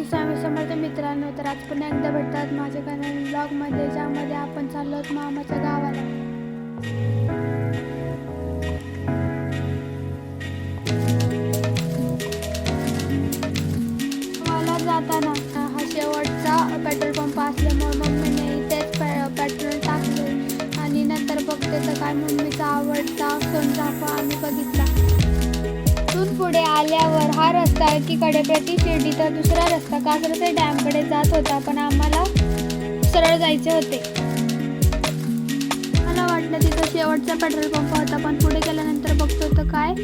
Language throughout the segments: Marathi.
श्री स्वामी समर्थ मित्रांनो, तर आज पुन्हा एकदा भेटतात माझ्या कॅनल ब्लॉगमध्ये, ज्यामध्ये आपण चाललो आहोत मामाच्या गावाला. गावाला जाताना हा शेवटचा पेट्रोल पंप असल्यामुळे मम्मीने इथेच पेट्रोल टाकले आणि नंतर बघते तर काय मम्मीचा आवडता सोनचाफा आम्ही बघितला. तिथून पुढे आल्यावर हा रस्ता एकीकडे प्रति शिर्डी तर दुसरा रस्ता कासरसे डॅमकडे जात होता, पण आम्हाला सरळ जायचे होते. मला वाटलं तिथं शेवटचा पेट्रोल पंप होता, पण पुढे गेल्यानंतर बघतो तर काय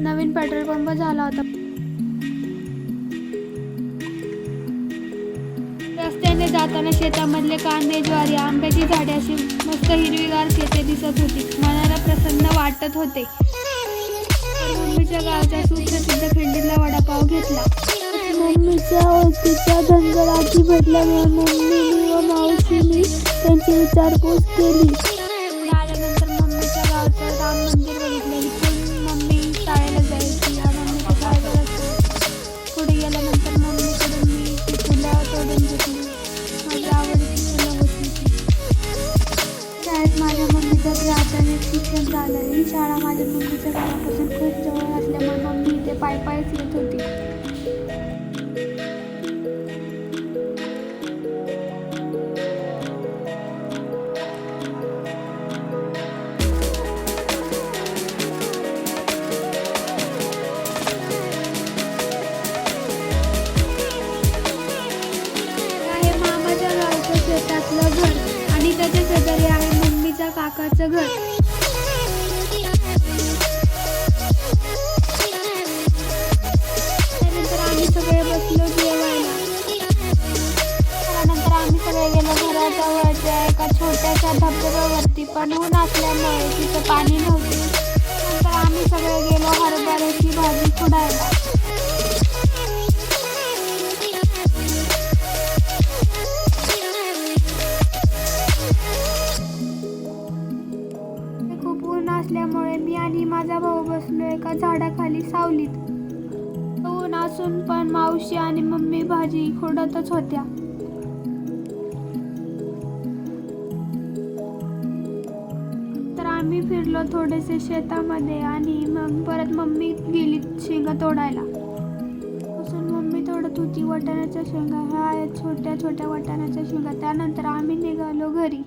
नवीन पेट्रोल पंप झाला होता. रस्त्याने जाताना शेतामधले कांदे, ज्वारी, आंब्याची झाडे अशी मस्त हिरवीगार शेते दिसत होती. मनाला प्रसन्न वाटत होते. मम्मीच्या गावच्या सुप्रसिद्ध खिंडीतला वडापाव घेतला. मम्मीच्या ओळखीच्या धनगराची भेटल्यामुळे मम्मीने व मावशीने त्यांची विचारपूस केली. आल्यानंतर मम्मीच्या गावचं राम मंदिर बघितलं. इथून मम्मी शाळेला जायची. मम्मीच्या शाळेला पुढे गेल्यानंतर मम्मीकडून मी ती फुलं तोडून घेतली. माझ्या आवडीची फुलं होती. शाळेत माझ्या मम्मीचं प्राथमिक शिक्षण झालं. ही शाळा माझ्या मम्मीच्या घरापासून खूप जवळ असल्यामुळे मम्मी इथे पायीच येत होती. आहे मामाच्या गावचं शेतातलं घर आणि त्याच्या शेजारी आहे मम्मीच्या काकाचं घर. त्यानंतर आम्ही सगळे बसलो जेवायला. त्यानंतर आम्ही सगळे गेलो घराजवळच्या एका छोट्याशा धबधब्यावरती, पण ऊन असल्यामुळे तिथं पाणी नव्हते. नंतर आम्ही सगळे गेलो हरभऱ्याची भाजी खुडायला. खूप ऊन असल्यामुळे मी आणि माझा भाऊ बसलो एका झाडाखाली सावलीत. ऊन असून पण मावशी आणि मम्मी भाजी खोडतच होत्या. तर आम्ही फिरलो थोडेसे शेतामध्ये आणि मग परत मम्मी गेली शेंगा तोडायला. असून मम्मी तोडत होती वाटाण्याच्या शेंगा. ह्या आहेत छोट्या छोट्या वाटाण्याच्या शेंगा. त्यानंतर आम्ही निघालो घरी.